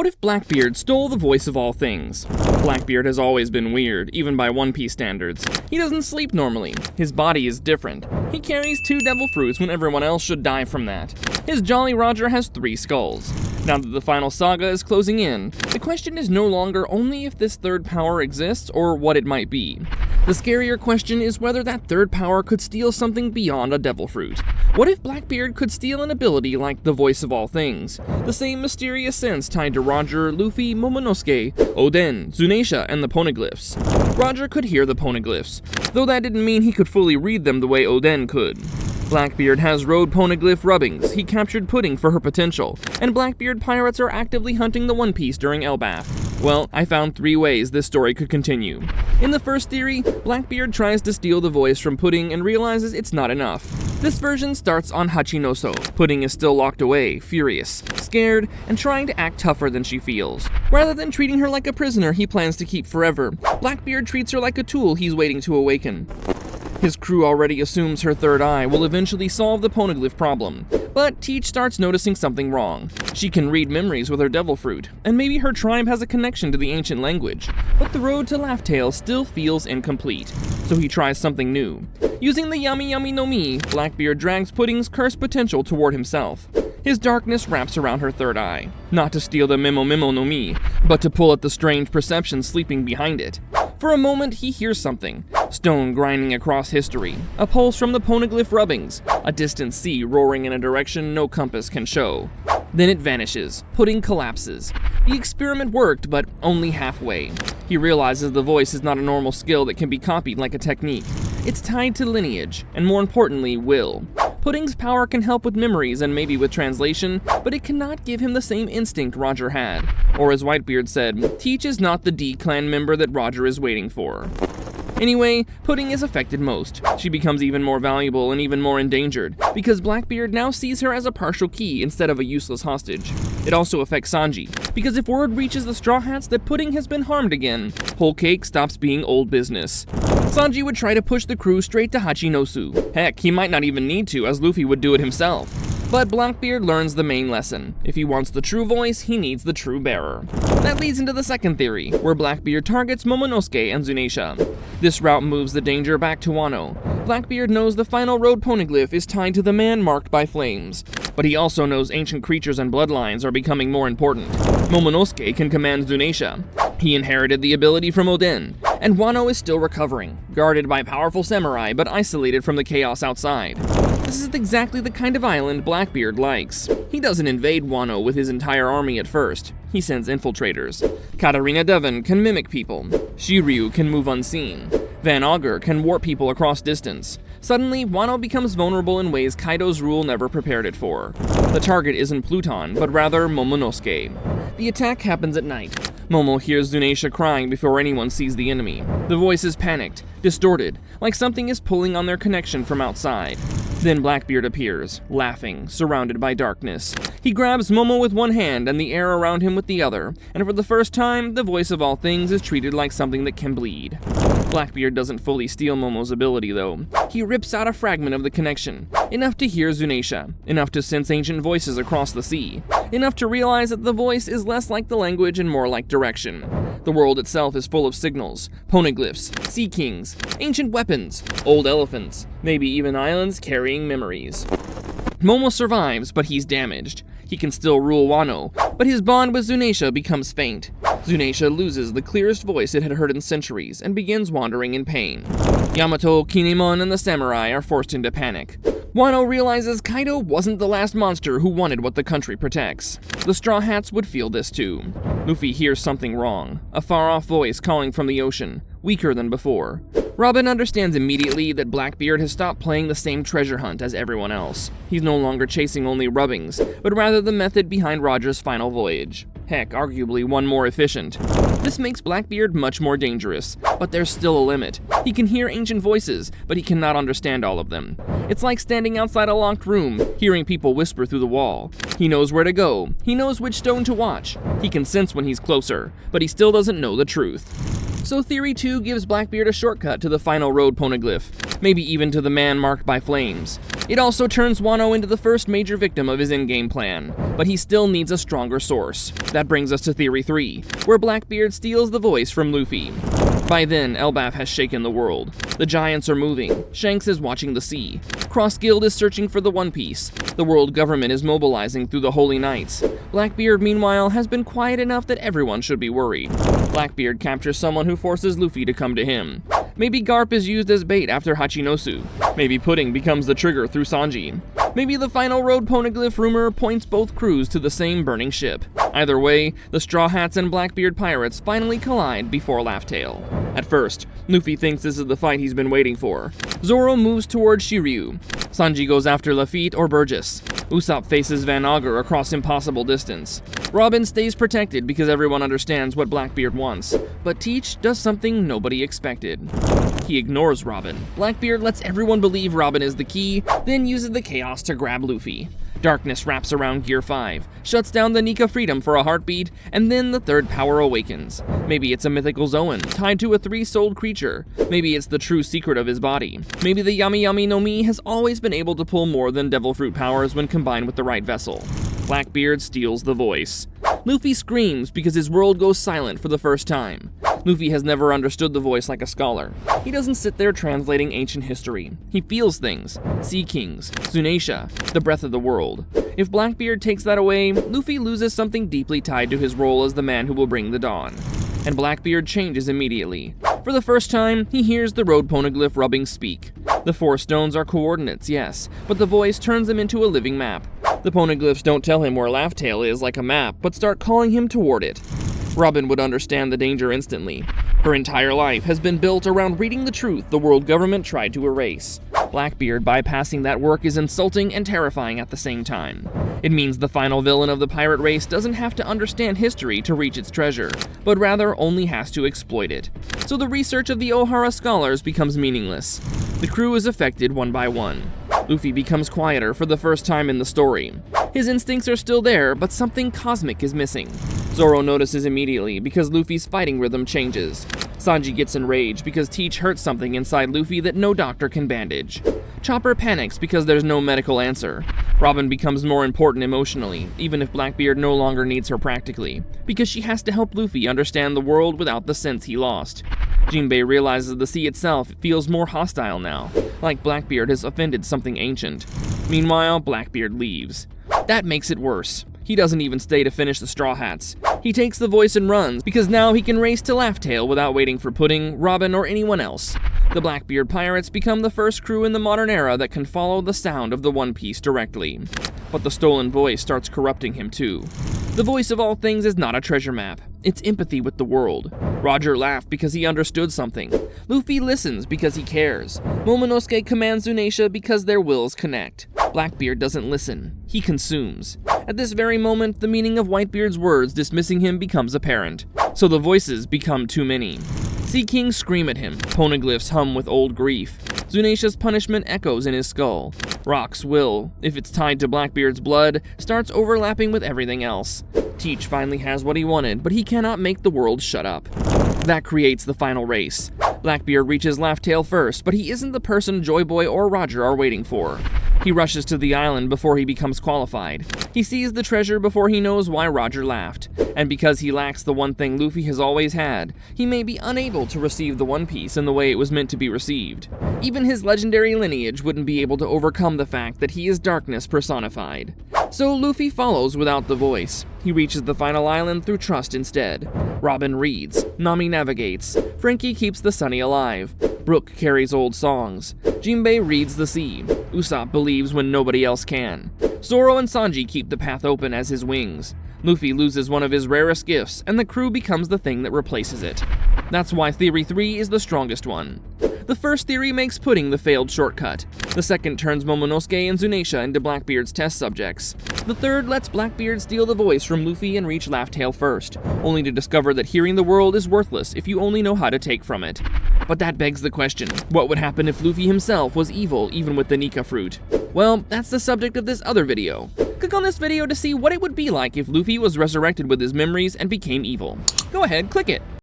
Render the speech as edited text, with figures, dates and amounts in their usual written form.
What if Blackbeard stole the voice of all things? Blackbeard has always been weird, even by One Piece standards. He doesn't sleep normally. His body is different. He carries 2 devil fruits when everyone else should die from that. His Jolly Roger has 3 skulls. Now that the Final Saga is closing in, the question is no longer only if this third power exists or what it might be. The scarier question is whether that third power could steal something beyond a devil fruit. What if Blackbeard could steal an ability like the voice of all things? The same mysterious sense tied to Roger, Luffy, Momonosuke, Oden, Zunisha, and the poneglyphs. Roger could hear the poneglyphs, though that didn't mean he could fully read them the way Oden could. Blackbeard has road poneglyph rubbings, he captured Pudding for her potential, and Blackbeard pirates are actively hunting the One Piece during Elbaf. Well, I found 3 ways this story could continue. In the first theory, Blackbeard tries to steal the voice from Pudding and realizes it's not enough. This version starts on Hachinoso. Pudding is still locked away, furious, scared, and trying to act tougher than she feels. Rather than treating her like a prisoner he plans to keep forever, Blackbeard treats her like a tool he's waiting to awaken. His crew already assumes her third eye will eventually solve the poneglyph problem, but Teach starts noticing something wrong. She can read memories with her devil fruit, and maybe her tribe has a connection to the ancient language, but the road to Laugh-Tale still feels incomplete, so he tries something new. Using the Yami Yami no Mi, Blackbeard drags Pudding's cursed potential toward himself. His darkness wraps around her third eye, not to steal the Memo Memo no Mi, but to pull at the strange perception sleeping behind it. For a moment, he hears something. Stone grinding across history, a pulse from the poneglyph rubbings, a distant sea roaring in a direction no compass can show. Then it vanishes. Pudding collapses. The experiment worked, but only halfway. He realizes the voice is not a normal skill that can be copied like a technique. It's tied to lineage, and more importantly, will. Pudding's power can help with memories and maybe with translation, but it cannot give him the same instinct Roger had. Or as Whitebeard said, Teach is not the D-Clan member that Roger is waiting for. Anyway, Pudding is affected most. She becomes even more valuable and even more endangered, because Blackbeard now sees her as a partial key instead of a useless hostage. It also affects Sanji, because if word reaches the Straw Hats that Pudding has been harmed again, Whole Cake stops being old business. Sanji would try to push the crew straight to Hachinosu. Heck, he might not even need to, as Luffy would do it himself. But Blackbeard learns the main lesson. If he wants the true voice, he needs the true bearer. That leads into the second theory, where Blackbeard targets Momonosuke and Zunisha. This route moves the danger back to Wano. Blackbeard knows the final road poneglyph is tied to the man marked by flames, but he also knows ancient creatures and bloodlines are becoming more important. Momonosuke can command Zunisha. He inherited the ability from Oden, and Wano is still recovering, guarded by powerful samurai but isolated from the chaos outside. This is exactly the kind of island Blackbeard likes. He doesn't invade Wano with his entire army at first. He sends infiltrators. Katarina Devon can mimic people. Shiryu can move unseen. Van Augur can warp people across distance. Suddenly, Wano becomes vulnerable in ways Kaido's rule never prepared it for. The target isn't Pluton, but rather Momonosuke. The attack happens at night. Momo hears Zunisha crying before anyone sees the enemy. The voice is panicked, distorted, like something is pulling on their connection from outside. Then Blackbeard appears, laughing, surrounded by darkness. He grabs Momo with one hand and the air around him with the other, and for the first time, the voice of all things is treated like something that can bleed. Blackbeard doesn't fully steal Momo's ability, though. He rips out a fragment of the connection, enough to hear Zunisha, enough to sense ancient voices across the sea, enough to realize that the voice is less like the language and more like direction. The world itself is full of signals, poneglyphs, sea kings, ancient weapons, old elephants, maybe even islands carrying memories. Momo survives, but he's damaged. He can still rule Wano, but his bond with Zunisha becomes faint. Zunisha loses the clearest voice it had heard in centuries and begins wandering in pain. Yamato, Kinemon, and the samurai are forced into panic. Wano realizes Kaido wasn't the last monster who wanted what the country protects. The Straw Hats would feel this too. Luffy hears something wrong, a far-off voice calling from the ocean, weaker than before. Robin understands immediately that Blackbeard has stopped playing the same treasure hunt as everyone else. He's no longer chasing only rubbings, but rather the method behind Roger's final voyage. Heck, arguably one more efficient. This makes Blackbeard much more dangerous, but there's still a limit. He can hear ancient voices, but he cannot understand all of them. It's like standing outside a locked room, hearing people whisper through the wall. He knows where to go, he knows which stone to watch. He can sense when he's closer, but he still doesn't know the truth. So Theory 2 gives Blackbeard a shortcut to the final road poneglyph, maybe even to the man marked by flames. It also turns Wano into the first major victim of his in-game plan, but he still needs a stronger source. That brings us to Theory 3, where Blackbeard steals the voice from Luffy. By then, Elbaf has shaken the world. The giants are moving, Shanks is watching the sea, Cross Guild is searching for the One Piece, the world government is mobilizing through the Holy Knights. Blackbeard, meanwhile, has been quiet enough that everyone should be worried. Blackbeard captures someone who forces Luffy to come to him. Maybe Garp is used as bait after Hachinosu. Maybe Pudding becomes the trigger through Sanji. Maybe the final road poneglyph rumor points both crews to the same burning ship. Either way, the Straw Hats and Blackbeard pirates finally collide before Laugh Tale. At first, Luffy thinks this is the fight he's been waiting for. Zoro moves towards Shiryu. Sanji goes after Lafitte or Burgess. Usopp faces Van Augur across impossible distance. Robin stays protected because everyone understands what Blackbeard wants, but Teach does something nobody expected. He ignores Robin. Blackbeard lets everyone believe Robin is the key, then uses the chaos to grab Luffy. Darkness wraps around Gear 5, shuts down the Nika Freedom for a heartbeat, and then the third power awakens. Maybe it's a mythical Zoan, tied to a 3-souled creature. Maybe it's the true secret of his body. Maybe the Yami Yami no Mi has always been able to pull more than Devil Fruit powers when combined with the right vessel. Blackbeard steals the voice. Luffy screams because his world goes silent for the first time. Luffy has never understood the voice like a scholar. He doesn't sit there translating ancient history. He feels things. Sea Kings, Zunisha, the breath of the world. If Blackbeard takes that away, Luffy loses something deeply tied to his role as the man who will bring the dawn. And Blackbeard changes immediately. For the first time, he hears the road poneglyph rubbing speak. The 4 stones are coordinates, yes, but the voice turns them into a living map. The poneglyphs don't tell him where Laugh Tale is like a map, but start calling him toward it. Robin would understand the danger instantly. Her entire life has been built around reading the truth the world government tried to erase. Blackbeard bypassing that work is insulting and terrifying at the same time. It means the final villain of the pirate race doesn't have to understand history to reach its treasure, but rather only has to exploit it. So the research of the Ohara scholars becomes meaningless. The crew is affected one by one. Luffy becomes quieter for the first time in the story. His instincts are still there, but something cosmic is missing. Zoro notices immediately because Luffy's fighting rhythm changes. Sanji gets enraged because Teach hurts something inside Luffy that no doctor can bandage. Chopper panics because there's no medical answer. Robin becomes more important emotionally, even if Blackbeard no longer needs her practically, because she has to help Luffy understand the world without the sense he lost. Jinbei realizes the sea itself feels more hostile now, like Blackbeard has offended something ancient. Meanwhile, Blackbeard leaves. That makes it worse. He doesn't even stay to finish the Straw Hats. He takes the voice and runs, because now he can race to Laugh Tale without waiting for Pudding, Robin, or anyone else. The Blackbeard pirates become the first crew in the modern era that can follow the sound of the One Piece directly. But the stolen voice starts corrupting him too. The voice of all things is not a treasure map. It's empathy with the world. Roger laughed because he understood something. Luffy listens because he cares. Momonosuke commands Zunisha because their wills connect. Blackbeard doesn't listen. He consumes. At this very moment, the meaning of Whitebeard's words dismissing him becomes apparent. So the voices become too many. Sea Kings scream at him. Poneglyphs hum with old grief. Zunisha's punishment echoes in his skull. Rock's will, if it's tied to Blackbeard's blood, starts overlapping with everything else. Teach finally has what he wanted, but he cannot make the world shut up. That creates the final race. Blackbeard reaches Laugh Tale first, but he isn't the person Joy Boy or Roger are waiting for. He rushes to the island before he becomes qualified. He sees the treasure before he knows why Roger laughed. And because he lacks the one thing Luffy has always had, he may be unable to receive the One Piece in the way it was meant to be received. Even his legendary lineage wouldn't be able to overcome the fact that he is darkness personified. So Luffy follows without the voice. He reaches the final island through trust instead. Robin reads, Nami navigates, Frankie keeps the Sunny alive, Brook carries old songs, Jinbei reads the sea, Usopp believes when nobody else can. Zoro and Sanji keep the path open as his wings. Luffy loses one of his rarest gifts, and the crew becomes the thing that replaces it. That's why Theory 3 is the strongest one. The first theory makes Pudding the failed shortcut. The second turns Momonosuke and Zunisha into Blackbeard's test subjects. The third lets Blackbeard steal the voice from Luffy and reach Laugh Tale first, only to discover that hearing the world is worthless if you only know how to take from it. But that begs the question, what would happen if Luffy himself was evil even with the Nika fruit? Well, that's the subject of this other video. Click on this video to see what it would be like if Luffy was resurrected with his memories and became evil. Go ahead, click it.